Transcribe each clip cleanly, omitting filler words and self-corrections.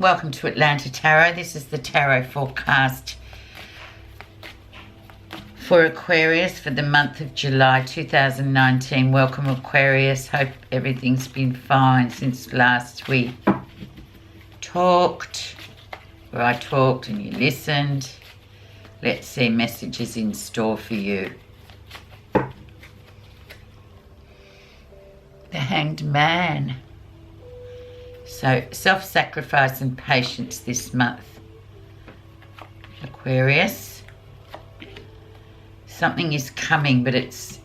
Welcome to Atlanta Tarot. This is the tarot forecast for Aquarius for the month of July 2019. Welcome, Aquarius. Hope everything's been fine since last we talked, or I talked and you listened. Let's see messages in store for you. The Hanged Man. So, self-sacrifice and patience this month, Aquarius. Something is coming, but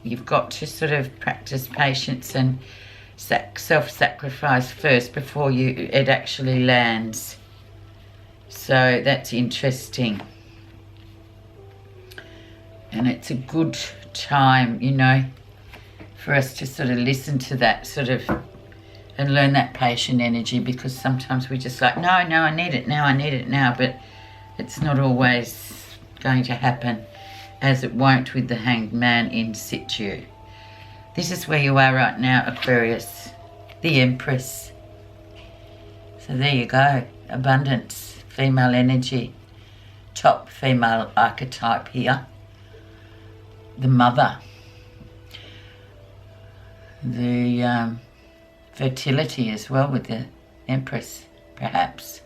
you've got to sort of practice patience and self-sacrifice first before it actually lands. So that's interesting. And it's a good time, you know, for us to sort of listen to that sort of and learn that patient energy, because sometimes we're just like, no, I need it now, but it's not always going to happen, as it won't with the Hanged Man in situ. This is where you are right now, Aquarius, the Empress. So there you go, abundance, female energy, top female archetype here, the mother, the fertility as well with the Empress, perhaps.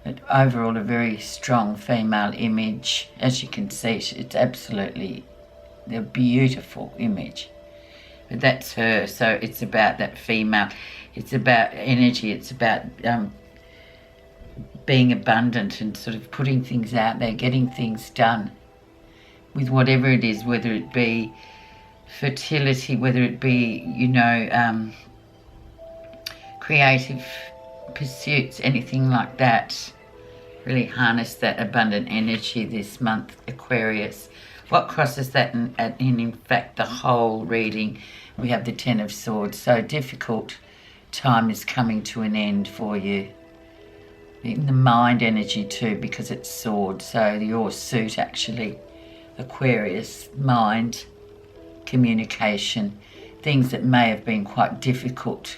But overall, a very strong female image. As you can see, it's absolutely a beautiful image. But that's her, so it's about that female. It's about energy. It's about being abundant and sort of putting things out there, getting things done with whatever it is, whether it be fertility, whether it be, you know, creative pursuits, anything like that. Really harness that abundant energy this month, Aquarius. What crosses that in fact, the whole reading, we have the Ten of Swords. So difficult time is coming to an end for you. In the mind energy too, because it's sword. So your suit actually, Aquarius, mind, communication, things that may have been quite difficult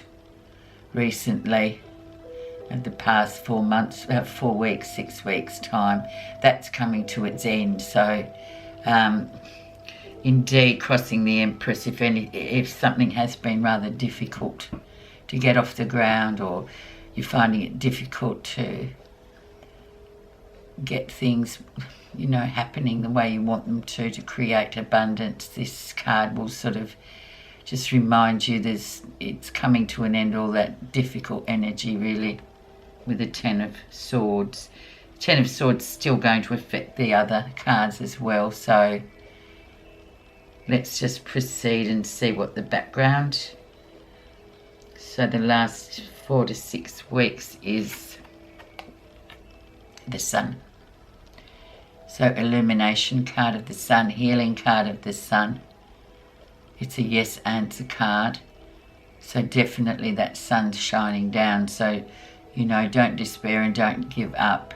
recently, in the past 4 months, about 4 weeks, 6 weeks time, that's coming to its end. So indeed, crossing the Empress, if something has been rather difficult to get off the ground, or you're finding it difficult to get things, you know, happening the way you want them to create abundance, this card will sort of just remind you it's coming to an end, all that difficult energy really, with the Ten of Swords. Ten of Swords still going to affect the other cards as well. So let's just proceed and see what the background. So the last 4 to 6 weeks is the Sun. So illumination card of the Sun, healing card of the Sun. It's a yes answer card. So definitely that sun's shining down. So, you know, don't despair and don't give up.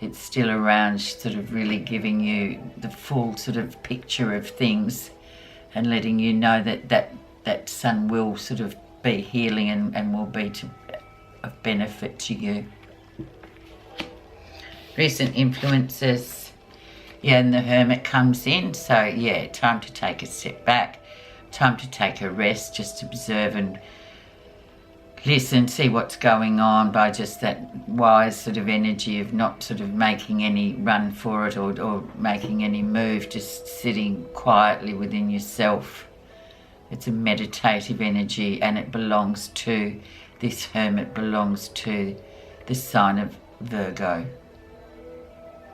It's still around, sort of really giving you the full sort of picture of things and letting you know that sun will sort of be healing and will be of benefit to you. Recent influences. Yeah, and the Hermit comes in. So, yeah, time to take a step back. Time to take a rest, just observe and listen, see what's going on, by just that wise sort of energy of not sort of making any run for it or making any move, just sitting quietly within yourself. It's a meditative energy, and it belongs to, this Hermit belongs to the sign of Virgo.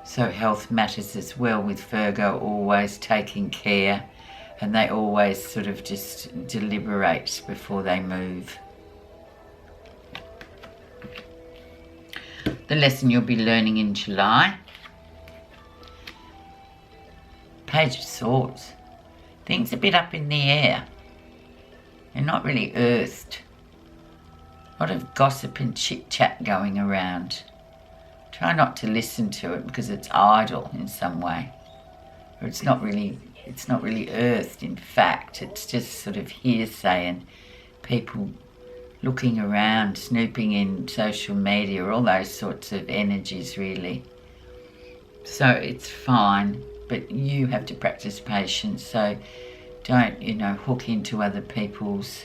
So health matters as well with Virgo, always taking care. And they always sort of just deliberate before they move. The lesson you'll be learning in July. Page of Swords. Things a bit up in the air. They're not really earthed. A lot of gossip and chit-chat going around. Try not to listen to it because it's idle in some way. Or it's not really earthed, in fact. It's just sort of hearsay and people looking around, snooping in social media, all those sorts of energies really. So it's fine, but you have to practice patience. So don't, hook into other people's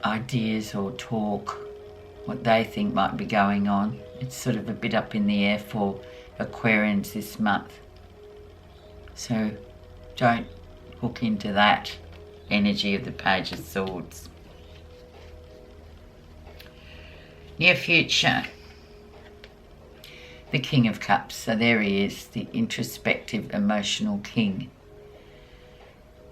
ideas or talk, what they think might be going on. It's sort of a bit up in the air for Aquarians this month. So don't hook into that energy of the Page of Swords. Near future, the King of Cups. So there he is, the introspective, emotional king.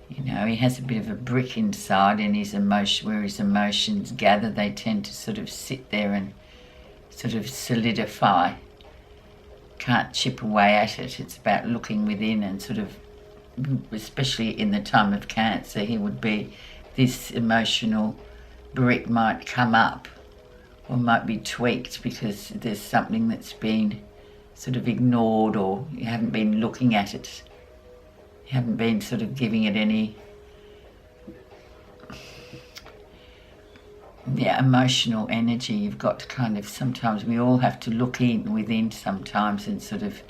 He has a bit of a brick inside in his emotion, where his emotions gather. They tend to sort of sit there and sort of solidify. Can't chip away at it. It's about looking within and sort of, especially in the time of Cancer, he would be, this emotional brick might come up or might be tweaked because there's something that's been sort of ignored, or you haven't been looking at it. You haven't been sort of giving it any emotional energy. You've got to kind of, sometimes we all have to look within sometimes and sort of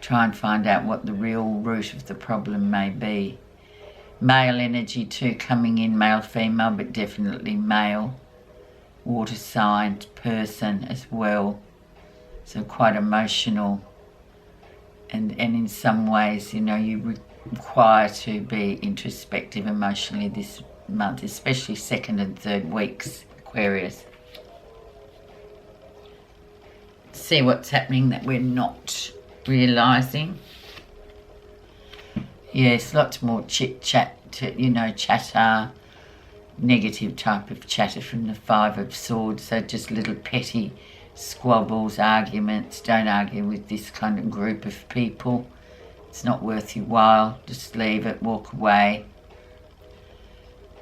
try and find out what the real root of the problem may be. Male energy too coming in, male, female, but definitely male. Water sign person as well. So quite emotional. And in some ways, you require to be introspective emotionally this month, especially second and third weeks, Aquarius. See what's happening that we're not realising. Yes, lots more chit-chat, chatter, negative type of chatter from the Five of Swords. So just little petty squabbles, arguments. Don't argue with this kind of group of people. It's not worth your while. Just leave it, walk away.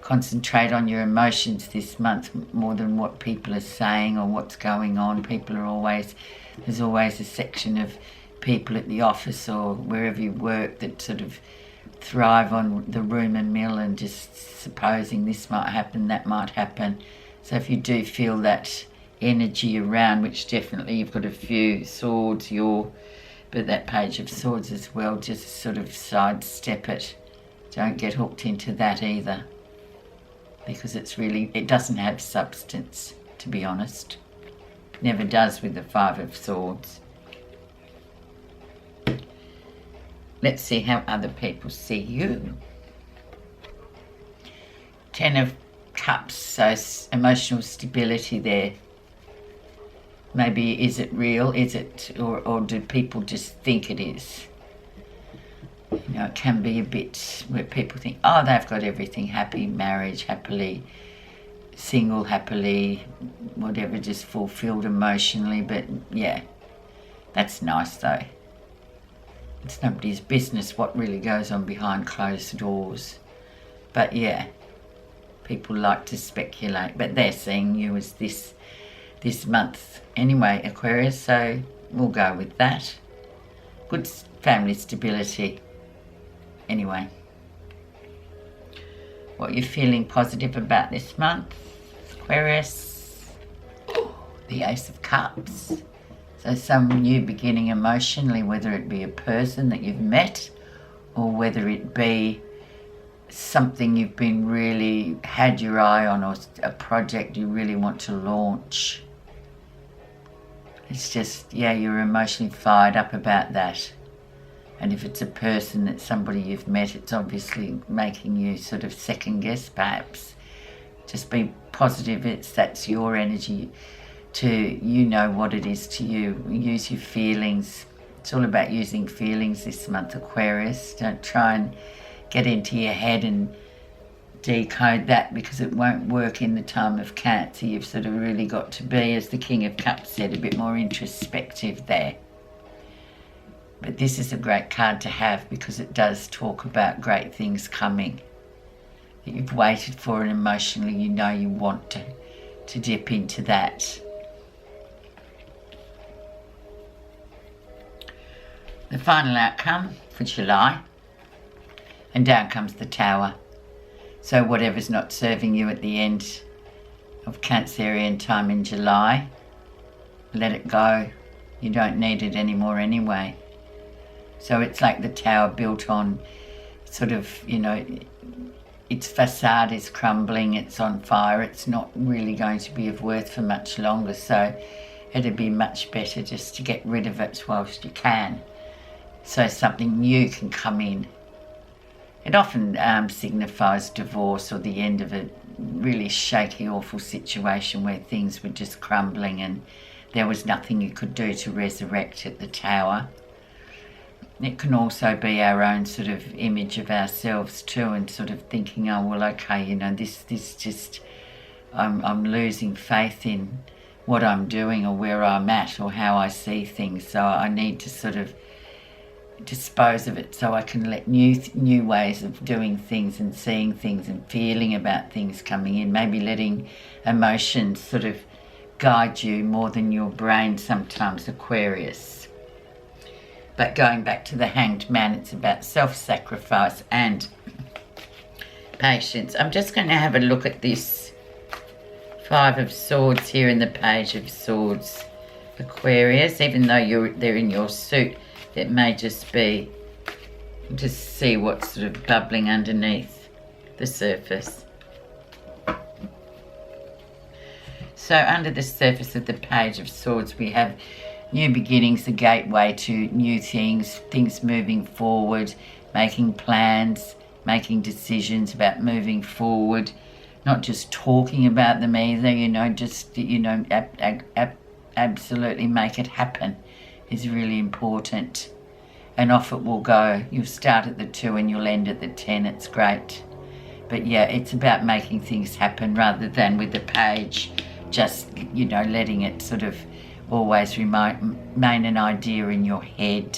Concentrate on your emotions this month more than what people are saying or what's going on. There's always a section of people at the office or wherever you work that sort of thrive on the rumour mill and just supposing this might happen, that might happen. So if you do feel that energy around, which definitely you've got a few swords, but that Page of Swords as well, just sort of sidestep it. Don't get hooked into that either, because it doesn't have substance, to be honest. Never does with the Five of Swords. Let's see how other people see you. Ten of Cups, so emotional stability there. Maybe is it real? Is it, or do people just think it is? It can be a bit where people think, oh, they've got everything, happy marriage, happily single, happily whatever, just fulfilled emotionally. But yeah, that's nice though. It's nobody's business what really goes on behind closed doors. But yeah, people like to speculate, but they're seeing you as this month anyway, Aquarius, so we'll go with that. Good family stability anyway. What you're feeling positive about this month, Aquarius? The Ace of Cups. So some new beginning emotionally, whether it be a person that you've met or whether it be something you've been really had your eye on, or a project you really want to launch. It's just, you're emotionally fired up about that. And if it's a person that's somebody you've met, it's obviously making you sort of second guess perhaps. Just be positive, that's your energy to, what it is to you. Use your feelings. It's all about using feelings this month, Aquarius. Don't try and get into your head and decode that, because it won't work in the time of Cancer. You've sort of really got to be, as the King of Cups said, a bit more introspective there. But this is a great card to have because it does talk about great things coming that you've waited for, and emotionally you want to dip into that. The final outcome for July, and down comes the Tower. So whatever's not serving you at the end of Cancerian time in July, let it go. You don't need it anymore anyway. So it's like the tower built on sort of, you know, its facade is crumbling, it's on fire, it's not really going to be of worth for much longer. So it'd be much better just to get rid of it whilst you can, so something new can come in. It often signifies divorce or the end of a really shaky, awful situation where things were just crumbling and there was nothing you could do to resurrect it, the tower. It can also be our own sort of image of ourselves too, and sort of thinking, oh, well, okay, you know, this just, I'm losing faith in what I'm doing or where I'm at or how I see things. So I need to sort of dispose of it so I can let new ways of doing things and seeing things and feeling about things coming in. Maybe letting emotions sort of guide you more than your brain sometimes, Aquarius. But going back to the Hanged Man, it's about self-sacrifice and patience. I'm just going to have a look at this Five of Swords here in the Page of Swords, Aquarius. Even though they're in your suit, it may just be, just see what's sort of bubbling underneath the surface. So under the surface of the Page of Swords, we have new beginnings, a gateway to new things, things moving forward, making plans, making decisions about moving forward, not just talking about them either, you know, just, you know, absolutely make it happen is really important. And off it will go. You'll start at the 2 and you'll end at the 10. It's great. But yeah, it's about making things happen rather than with the page, just, you know, letting it sort of always remain an idea in your head.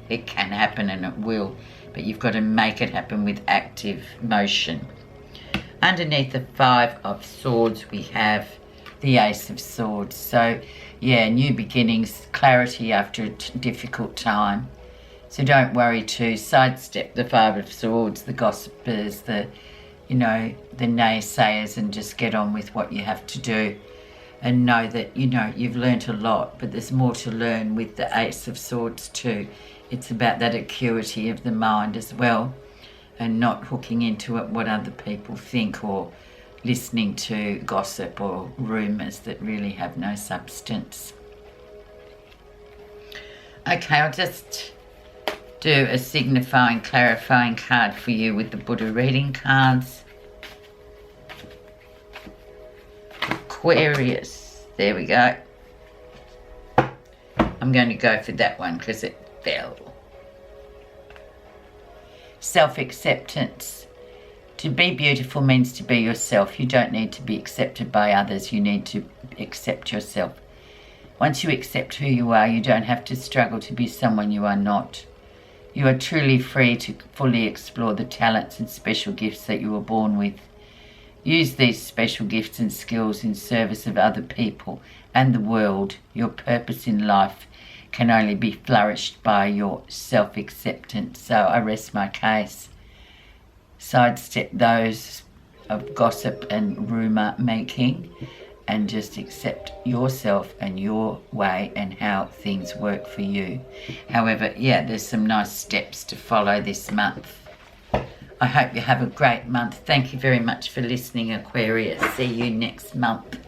It can happen and it will, but you've got to make it happen with active motion. Underneath the Five of Swords, we have the Ace of Swords. So yeah, new beginnings, clarity after a difficult time. So don't worry to sidestep the Five of Swords, the gossipers, the, you know, the naysayers, and just get on with what you have to do. And know that, you know, you've learnt a lot, but there's more to learn with the Ace of Swords too. It's about that acuity of the mind as well, and not hooking into it what other people think or listening to gossip or rumours that really have no substance. Okay, I'll just do a signifying, clarifying card for you with the Buddha reading cards. Aquarius, there we go. I'm going to go for that one because it fell. Self-acceptance. To be beautiful means to be yourself. You don't need to be accepted by others. You need to accept yourself. Once you accept who you are, you don't have to struggle to be someone you are not. You are truly free to fully explore the talents and special gifts that you were born with. Use these special gifts and skills in service of other people and the world. Your purpose in life can only be flourished by your self-acceptance. So I rest my case. Sidestep those of gossip and rumour making and just accept yourself and your way and how things work for you. However, yeah, there's some nice steps to follow this month. I hope you have a great month. Thank you very much for listening, Aquarius. See you next month.